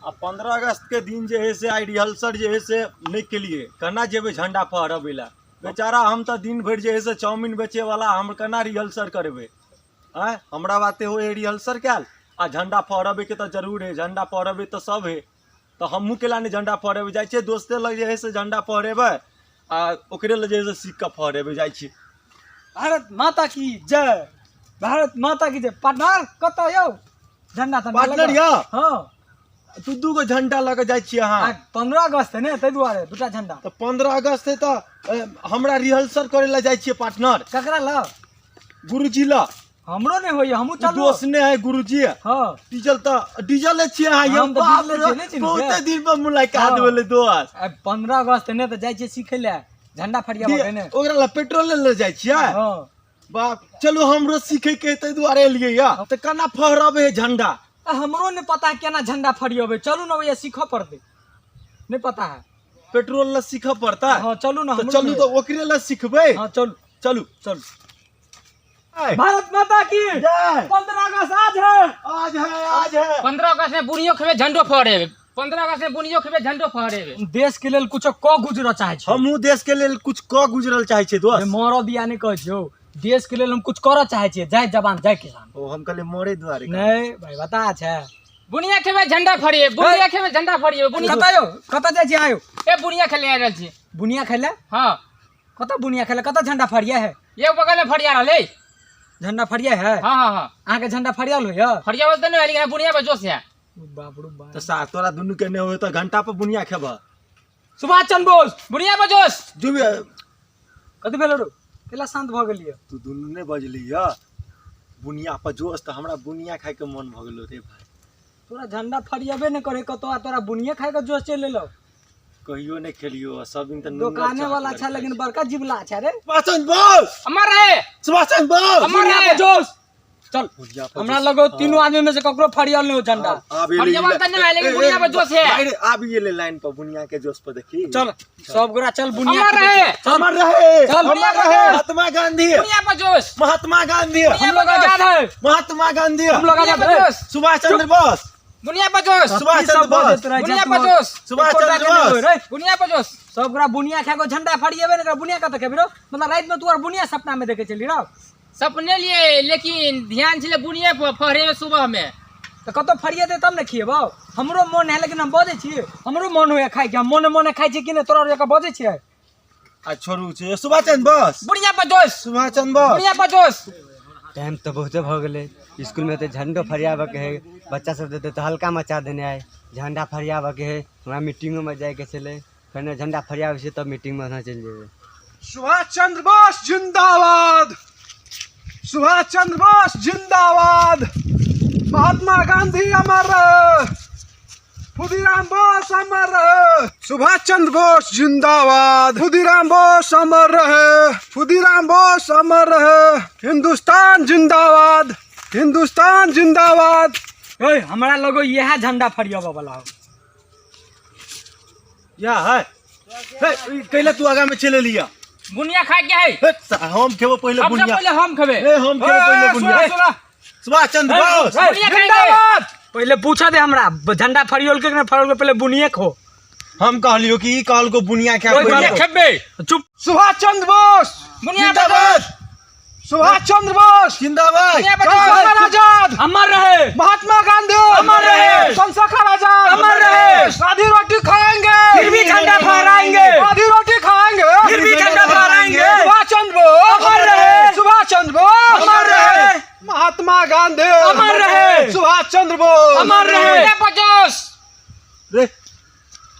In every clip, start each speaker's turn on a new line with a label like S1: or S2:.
S1: अब 15 अगस्त के दिन जो है से आई रिहर्सल जो है से नहीं के लिए कहना जेबे झंडा फहराबे ला। बेचारा हम तो दिन भर जो है से चाउमीन बेचे वाला हम कहना रिहर्सल करबे। आँ हमरा बाते हो रिहर्सल क्या आ झंडा फहराबे के तो जरूर है, झंडा फहराबे तो सब है। तो हमहूँ के लाने झंडा फहराबे जाए छे, दोस्ते लग जे है से झंडा फहरेबे आ ओकरे लग जे है से सिक्का फहराबे जाए छे।
S2: भारत माता की जय, भारत माता की जय। पार्टनर कत यौ झंडा
S1: पार्टनर या
S2: हाँ
S1: दू गो झंडा लग जाए छे। हाँ
S2: 15 अगस्त है ने, ताहि दुआरे दूटा झंडा।
S1: तो 15 अगस्त है तो हमरा रिहर्सल करे ला जाए छे पार्टनर।
S2: ककरा ला?
S1: गुरुजी ला।
S2: हमरो ने होइए, हमहू चलो।
S1: दोस्त ने है गुरुजी।
S2: हां
S1: डीजल तो डीजल ले छे। हां
S2: हम तो डीजल ले छे, नहीं चिन्ह
S1: बहुत दिन पर मुलाकात भेले दोस्त।
S2: 15 अगस्त ने तो जाय छे सीखे ले झंडा फड़ियाबे के ने।
S1: ओकरा ला पेट्रोल ले जाय छिए।
S2: हां
S1: बाप चलो हमरो सीखे के तै दुआरे लिए या त कना फहराबे है झंडा।
S2: हमरो ने पता है केना झंडा फड़ियाबे। चलू ना भैया सीख पड़ते, नहीं पता है।
S1: पेट्रोल ला सीख पड़ता।
S2: हां चलू ना,
S1: तो चलू तो ओकरे ला सीखबे।
S2: हां चलू
S1: चलू
S2: चलू। भारत माता की
S1: जय।
S2: 15 अगस्त आज है,
S1: आज है, आज है।
S3: 15 अगस्त में बुनियो खेबे झंडो फहरेबे। 15 अगस्त में बुनियो खेबे झंडो फहरेबे।
S2: देश के लेल कुछ क गुजर चाहे छी।
S1: हमहू देश के लेल कुछ क गुजरल चाहे छे दोस्त।
S2: मोरो दिया नहीं कह छियो, देश के लेल हम कुछ कर चाहे छी। जय जवान जय किसान।
S1: ओ हम कहले मोरे दुआरे
S2: नहीं भाई बता छे।
S3: बुनिया खेबे झंडा फहरिए, बुनिया खेबे झंडा फहरिए। बुनिया
S2: कत यो कत जाय छी आयो?
S3: ए बुनिया खेले आ रहल छी।
S2: बुनिया खेले?
S3: हां
S2: कत बुनिया खेले? कत झंडा फड़िया है?
S3: ये बगल में फड़िया रहले।
S2: झंडा फड़िया है?
S3: हां हां हां
S2: आहाँ के झंडा फड़िया लो या?
S3: फड़िया बस नहीं, लेकिन बुनिया पे जोश है।
S2: बाप रे बाप।
S1: तो सा तोरा दुनु के ने होय तो घंटा पे बुनिया खेबा।
S2: सुभाष चंद्र बोस
S3: बुनिया पे जोश।
S1: जुबे
S2: कथि भेल रो? केला शांत भ गेलिए?
S1: तू दुनु ने बजली या बुनिया पर जोश त हमरा बुनिया खाए के मन भ गेलो रे भाई।
S2: तोरा झंडा फड़ियाबे न करे कतो, तोरा बुनिया खाए के जोश चले लो।
S1: कहियो ने खेलियो सब दिन त
S2: दुकाने वाला अच्छा लेकिन बड़का जिबला अच्छा रे।
S1: सुभाष बोस
S3: अमर रहे,
S1: सुभाष बोस
S3: अमर
S2: बुनिया
S3: रहे।
S2: पे जोश। चल हमरा लगो तीनों आदमी में से ककरो फड़ियाल नहीं हो झंडा।
S3: फड़िया बात नहीं है, लेकिन बुनिया पे जोश है।
S1: अरे अब ये ले लाइन पर बुनिया के जोश पर देखी।
S2: चल सब गोरा चल बुनिया
S3: अमर रहे,
S1: अमर रहे,
S2: चल
S1: अमर रहे। महात्मा गांधी,
S3: बुनिया पे जोश।
S1: महात्मा गांधी,
S2: हम लोग आजाद है।
S1: महात्मा गांधी,
S2: हम लोग आजाद है।
S1: सुभाष चंद्र बोस,
S3: बुनिया पे जोश।
S1: सुभाष चंद्र बोस,
S3: बुनिया पे जोश।
S1: सुभाष चंद्र बोस,
S3: बुनिया पे जोश।
S2: सब गोरा बुनिया खाए को झंडा फड़ियाबे न बुनिया कत के बिरो। मतलब रात में तू और बुनिया सपना में देखे चली रहो।
S3: सपने लिए, लेकिन ध्यान छले बुनिया पर फहरे सुबह में।
S2: तो कतो फड़िया दे तब न खिएबो। हमरो मन है लेकिन हम बजे छी। हमरो मन होय खाए के, हम मने मने खाइ छी कि ने तोरा एक बजे छी।
S1: आ छोरू छे सुभाष चंद्र बोस,
S3: बुनिया पे जोश।
S1: सुभाष चंद्र बोस।
S3: बुनिया पे जोश।
S4: टाइम तो बहुते भ गेले। स्कूल में तो झंडो फरियाबे के है, बच्चा सब देते तो हल्का मचा देने आए। झंडा फरियाबे के है, हमरा मीटिंगों में जाए के चले। कहने झंडा फरियाबे से तब मीटिंग में चल जेबे।
S5: सुभाष चंद्र बोस जिंदाबाद, सुभाष चंद्र बोस जिंदाबाद, महात्मा गांधी अमर रहे, खुदीराम बोस अमर रहे। सुभाष चंद्र बोस जिंदाबाद, खुदीराम बोस अमर रहे, खुदीराम बोस अमर रहे। हिंदुस्तान जिंदाबाद, हिंदुस्तान जिंदाबाद।
S2: ओए हमरा लगो यह झंडा फड़ियाबे वाला हो।
S1: या है कैला तू आगा में चले लिया।
S3: बुनिया खाए के है।
S1: हम खेबो पहले
S3: सबसे
S1: बुनिया।
S3: पहले हम खेबे।
S1: ए हम खेबो पहले बुनिया। सुभाष चंद्र बोस,
S3: बुनिया खाएंगे।
S2: पहले पूछा दे हमरा झंडा फड़ियोल के फड़ोल पहले बुनिया खो।
S1: हम कहलियो कि ई काल को बुनिया क्या
S3: बुनिया खेबे।
S2: चुप।
S5: सुभाष चंद्र बोस
S3: बुनिया पे
S1: जिंदाबाद,
S3: जोश।
S5: सुभाष चंद्र बोस
S1: जिंदाबाद,
S3: बुनिया पे
S5: चंद्रशेखर
S3: जोश।
S5: आजाद,
S2: अमर रहे,
S5: महात्मा गांधी
S2: अमर रहे।
S5: चंद्रशेखर आजाद
S2: अमर रहे।
S5: सादी रोटी खाएंगे
S2: फिर भी झंडा फहराएंगे,
S5: सादी रोटी खाएंगे
S2: फिर भी झंडा फहराएंगे।
S5: सुभाष चंद्र बोस
S2: अमर रहे,
S5: सुभाष चंद्र बोस
S2: अमर रहे।
S5: महात्मा गांधी
S2: अमर रहे,
S5: सुभाष चंद्र बोस
S2: अमर रहे।
S3: बुनिया पे जोश।
S1: रे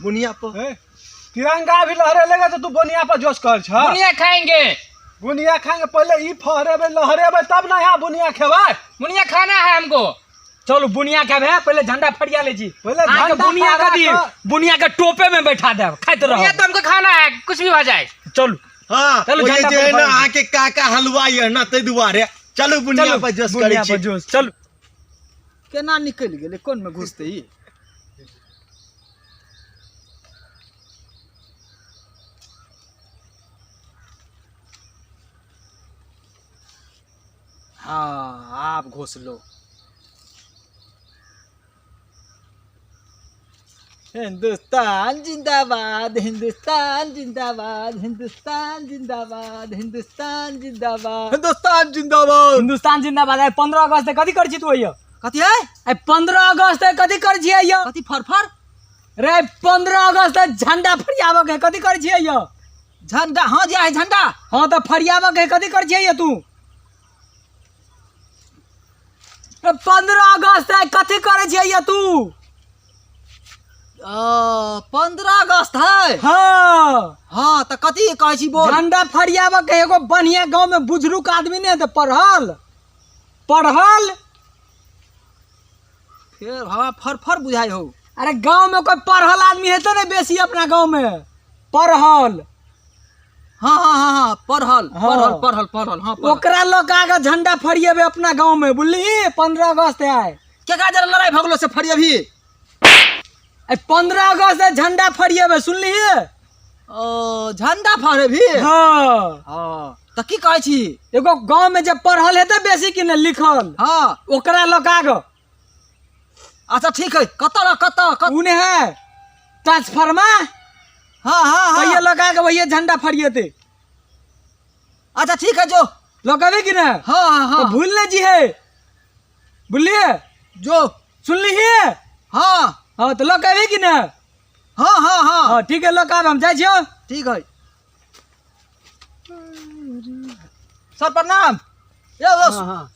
S1: बुनिया पर
S5: ए, तिरंगा भी लहरे लेगा तो तू बुनिया पर जोश कर छ।
S3: बुनिया खाएंगे।
S5: बुनिया खाएंगे पहले ई फहरेबे लहरेबे तब ना यहाँ बुनिया खेबै।
S3: बुनिया खाना है हमको।
S2: चलो बुनिया के भे पहले झंडा फड़िया ले जी।
S5: पहले
S2: आके
S5: झंडा
S2: बुनिया का दी,
S5: फहरा
S2: बुनिया के टोपे में बैठा दे खाते रहो।
S3: बुनिया तो हमको खाना है, कुछ भी हो जाए।
S2: चलो
S1: हां
S2: चलो
S1: ये
S2: झंडा
S1: जे है
S2: पर
S1: ना
S2: फहरा।
S1: आके काका हलवा ये ना तै दुआरे चलो बुनिया पर जोश करै
S2: बुनिया
S1: छी।
S2: पर जोश। चलो
S6: केना निकल गेले कोन में घुसते ई। हाँ आप घुस लो। हिंदुस्तान जिंदाबाद, हिंदुस्तान जिंदाबाद, हिंदुस्तान जिंदाबाद, हिंदुस्तान जिंदाबाद, हिंदुस्तान जिंदाबाद।
S2: हिंदुस्तान जिंदाबाद। 15 अगस्त कथी कर छी तू ये?
S6: कथी है?
S2: 15 अगस्त कथी कर छियै ये?
S6: कथी फरफर?
S2: रे 15 अगस्त झंडा फरियाबक है, कथी कर छियै ये?
S6: झंडा, हाँ जी है झंडा।
S2: हाँ तो फरियाबक है, कथी कर छियै ये तू? 15 अगस्त है, कथी करे छियै ये तू?
S6: 15 अगस्त है।
S2: हाँ
S6: हाँ तो कथी कहै छी बोल।
S2: झंडा फरियाबक है। एगो बढ़िया गांव में बुजुर्ग आदमी ने तो पढ़ल
S6: फिर हवा फरफर बुझाई हो।
S2: अरे गांव में कोई पढ़ल आदमी है तो नहीं बेसी अपना गांव में पढ़ल।
S6: हाँ हाँ हाँ हाँ पढ़ल
S2: हाँ।
S6: पढ़ल पढ़ल पढ़ल हाँ पढ़ल।
S2: ओकरा लोग आगे झंडा फरिएबे अपना गांव में, बुझली? 15 अगस्त है।
S6: क्या कहा जरा लड़ाई भगलो से फरिया भी।
S2: 15 अगस्त है, झंडा फरिएबे, सुनली?
S6: झंडा फहरे भी।
S2: हाँ
S6: हाँ तो की कहै छी?
S2: एगो गांव में जब पढ़ल है तो बेसी कि नहीं लिखल,
S6: हाँ
S2: ओकरा लोग आगे
S6: अच्छा ठीक है। कत
S2: उने है ट्रांसफार्मा।
S6: हाँ हाँ
S2: भैया
S6: हाँ
S2: लोग आगे भैया झंडा फरिएते।
S6: अच्छा ठीक है जो।
S2: लोग आवे कि ना?
S6: हाँ हाँ
S2: तो
S6: हाँ
S2: भूल ले जी है, बोलिए
S6: जो।
S2: सुन लीजिए।
S6: हाँ
S2: हाँ तो लोग आवे कि ना?
S6: हाँ हाँ हाँ
S2: हाँ ठीक है, लोग आवे, हम जाए छियो।
S6: ठीक है। सर प्रणाम। ये बस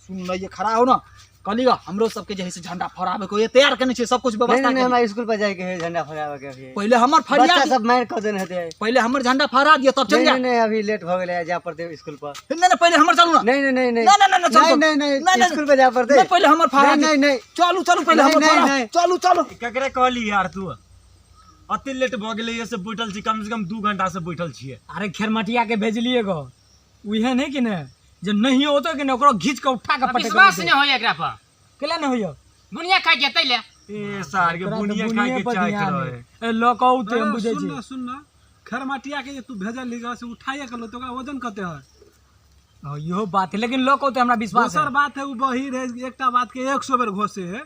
S6: सुन ना, ये खड़ा हो ना, कलिगा हमरो सबके जे है से झंडा फहराबे को ये तैयार करने छै, सब कुछ
S4: नहीं
S6: व्यवस्था
S4: नहीं,
S6: करने।
S4: हमारे स्कूल पर जाके है झंडा फहरावे के अभी।
S6: पहले हमर
S4: बच्चा
S6: फरिया,
S4: सब मार कर देने हते।
S6: पहले हमर झंडा फहरा दियो तब चल
S4: नहीं
S6: जा।
S4: नहीं नहीं, अभी लेट हो गए जा पड़ते स्कूल पर।
S6: नहीं नहीं पहले हमर चलू ना।
S4: नहीं नहीं नहीं
S6: नहीं नहीं नहीं चल
S4: नहीं नहीं नहीं, स्कूल पे जा पड़ते।
S6: नहीं पहले हमर फहरा
S4: नहीं नहीं नहीं
S6: चलू चलू पहले
S4: नहीं,
S6: हमर
S4: नहीं,
S6: फहरा।
S4: नहीं।
S6: चलू चलू।
S1: ककरे कहली यार तू अति लेट भ गेलै, ये से बैठल छी, कम से कम 2 घंटा से बैठल छियै।
S2: अरे खेरमटिया के भेजलिए गो, उहे नहीं कि ने जे नहीं होतो कि ने ओकरो घीच के उठा के पटक
S3: विश्वास नहीं होय एकरा पर।
S2: केला नहीं होयो?
S3: बुनिया खाइ जेतै ले।
S1: ए सार के बुनिया खाय के चाय करे।
S2: ए लोकौते हम बुझै छी।
S5: सुन ना सुन ना, खरमाटिया के जे तू भेजल लीगा से उठाइए के लो, तो ओकरा वजन कते है?
S2: हां इहो बात है, लेकिन लोकौते हमरा विश्वास है।
S5: दोसर बात है उ बहिर है, एकटा बात के 100 बेर घोसे है।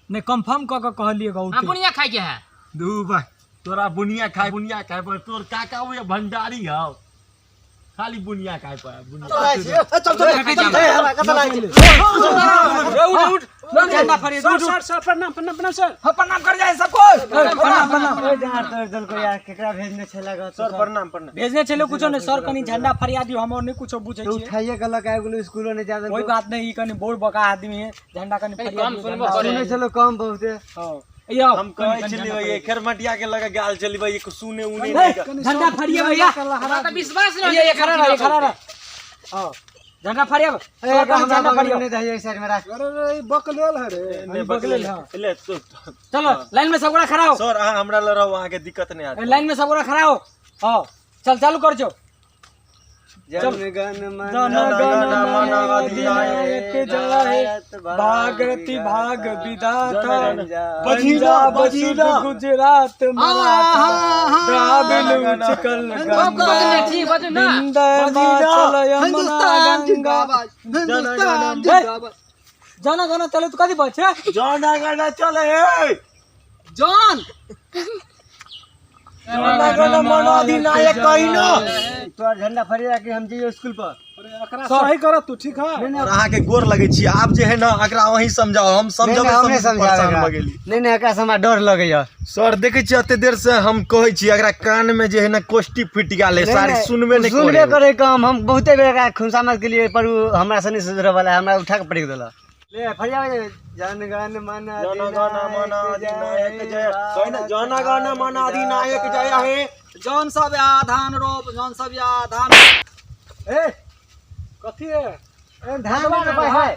S2: नहीं कंफर्म क के कहलिए गौ।
S3: हां बुनिया खाइ के है।
S1: दू भाई तोरा बुनिया खाय पर तोर काका हुए भंडारी हौ, खाली बुनिया खाय पर बुनिया।
S6: चल
S2: उठ झंडा फरिए उठ।
S5: सर सर प्रणाम प्रणाम प्रणाम सर।
S6: हाँ प्रणाम कर जाए सबको।
S2: प्रणाम।
S4: ए जहां तो दल को यार केकरा भेजने छै लगा सर।
S1: प्रणाम।
S2: भेजने चलो कुछो नहीं सर, कनी झंडा फरिया दियो, हम और नहीं कुछो बुझै छी।
S4: उठाइए के लगा गेलो स्कूलों ने ज्यादा।
S2: कोई बात नहीं, ई कनी बोल बका आदमी है, झंडा कनी फरिया
S3: कम
S2: दियो।
S3: सुनबो
S2: झंडा-
S3: करे।
S4: सुने चलो कम बहुत है।
S2: हां यो
S1: हम कहै छलियै ये खेरमटिया के लगा गाल चलिबै, ये सुने उने
S2: ए,
S1: नहीं।
S2: झंडा फरिया भैया।
S3: हमरा त विश्वास नहीं
S2: ये खड़ा रह। हां झंडा फरिया।
S4: ए हमरा बगल में नहीं साइड में राख।
S5: अरे रे बकलेल है रे।
S1: नहीं बगले ले तो
S2: चलो लाइन में सब गोरा खड़ा हो।
S1: सर अहाँ हमरा ल रहो, अहाँ के दिक्कत नहीं आत।
S2: लाइन में सब गोरा खड़ा हो। हां चल चालू कर छो।
S4: जनगण मन
S2: मन अधिनायक जय, भागरथी भाग विधाता, पंजाब बजीरा गुजरात मराठा, द्राविड़ उत्कल गंगा,
S3: ठीक बजू ना।
S2: हिंदुस्तान यमुना
S6: हिंदुस्तान
S2: गंगा।
S6: जिंदाबाद, हिंदुस्तान जिंदाबाद।
S2: जाना गाना चले तो कथी बचे?
S1: जाना गाना चले हे,
S6: जॉन
S1: जाना गाना मन अधिनायक कहिनो।
S4: तोर झंडा फरिया के हम जइयो स्कूल पर।
S5: अरे एकरा सही कर तू, ठीक है?
S1: और अहाँ के गोर लगे छी, आब जे है ना एकरा वही समझाओ, हम समझाबे
S4: हमने
S1: परेशान
S4: समझावे
S1: भ गेली।
S4: नहीं नहीं एकरा से हमरा डर लगैया।
S1: सर देखे छी अते देर से हम कहै छी, एकरा कान में जे है ना कोष्टी फुट गेल है, सारी सुनबे नहीं
S4: सुनबे
S1: करे।
S4: करे काम। हम बहुते बेर एकरा खुनसामत के लिए पर उ हमरा से नहीं सुधरे वाला, हमरा उठा के पटक देला। ले फरिया जनगण मन
S1: अधिनायक जय, कहै ना जनगण मन अधिनायक जय हे।
S6: जॉन सब आधान रोप, जॉन सब आधान।
S4: ए
S5: कथी है?
S4: ए धान में पाए है।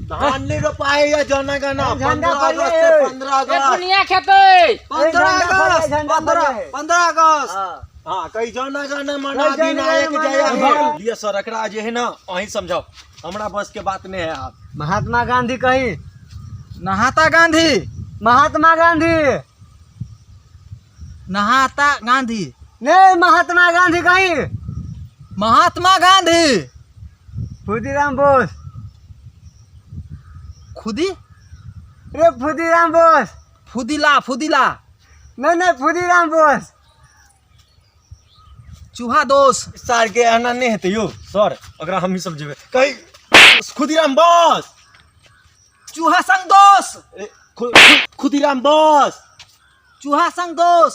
S1: धान नहीं रोपाए या जनगण
S4: झंडा
S1: 15 अगस्त
S4: फरिया है।
S1: 15
S3: ए
S1: अगस्त।
S3: बुनिया खेतै।
S6: 15 अगस्त,
S4: झंडा फरिया है।
S6: 15 अगस्त।
S4: हां
S1: हाँ कई जनगण मन
S4: कई जनगण
S1: अधिनायक
S4: मन
S1: जय
S4: अधिनायक।
S1: हे। ये सर एकरा जे है ना वही समझाओ, हमरा बस के बात नहीं है। आप
S4: महात्मा गांधी कही।
S6: नहाता गांधी,
S4: महात्मा गांधी
S6: नहाता गांधी,
S4: नहीं महात्मा गांधी कही।
S6: महात्मा गांधी,
S4: खुदीराम बोस।
S6: खुदी
S4: रे खुदीराम बोस।
S6: फुदिला फुदिला
S4: नहीं खुदीराम बॉस।
S6: चूहा दोष
S1: सर के आना नहीं हेतै यो सर, अगर हम ही सब जेबै कहीं खुदीराम बॉस,
S6: चूहा संग दोष
S1: खुदीराम बॉस,
S6: चूहा संग दोष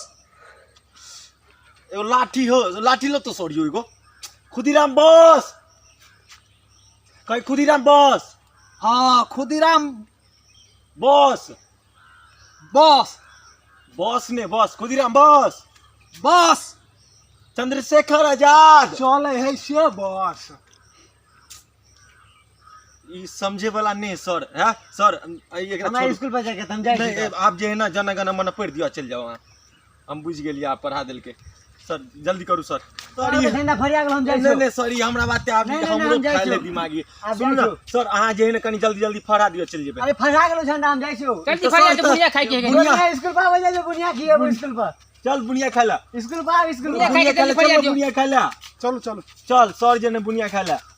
S1: एगो लाठी हो, लाठी लो तो सर यो एगो खुदीराम बॉस, कहीं खुदीराम बॉस,
S6: हाँ खुदीराम
S1: बॉस
S6: बॉस
S1: बॉस ने बॉस, खुदीराम बॉस,
S6: बॉस
S1: चंद्रशेखर आजाद।
S5: चले है से बस।
S1: ई समझे वाला नहीं सर है सर, एकरा
S4: हमारे
S1: छोड़ू।
S4: स्कूल पर जाके तुम जाए
S1: नहीं आप जे है ना जन गण मन पढ़ दिया चल जाओ वहाँ, हम बुझ गेलिए आप पढ़ा दिल के सर, जल्दी करू सर। सर ये
S4: झंडा फरिया गेल हम जाए
S1: नहीं नहीं सर, ये हमरा बाते आप
S4: नहीं, नहीं,
S1: हमरो
S4: हम जाइ
S1: खाए ले
S4: छियौ।
S1: दिमागी
S4: आप
S1: सुन ना
S4: जाइ
S1: सर, अहाँ जे है ना कनी जल्दी जल्दी फड़ा दियो चल जेबे।
S4: अरे फरिया गेल झंडा हम जाए छियो।
S3: जल्दी फरिया के बुनिया खाई के
S1: बुनिया।
S4: स्कूल पर आवे जाए बुनिया खिए स्कूल पर।
S1: चल बुनिया खा ला,
S4: स्कूल पर स्कूल
S3: बुनिया
S4: पर।
S3: खाई के
S1: बुनिया खा ला,
S3: जल्दी फरिया
S1: चल
S3: दियो।
S1: बुनिया खा ला,
S5: चलो चलो
S1: चल सर जे ने बुनिया खा ला।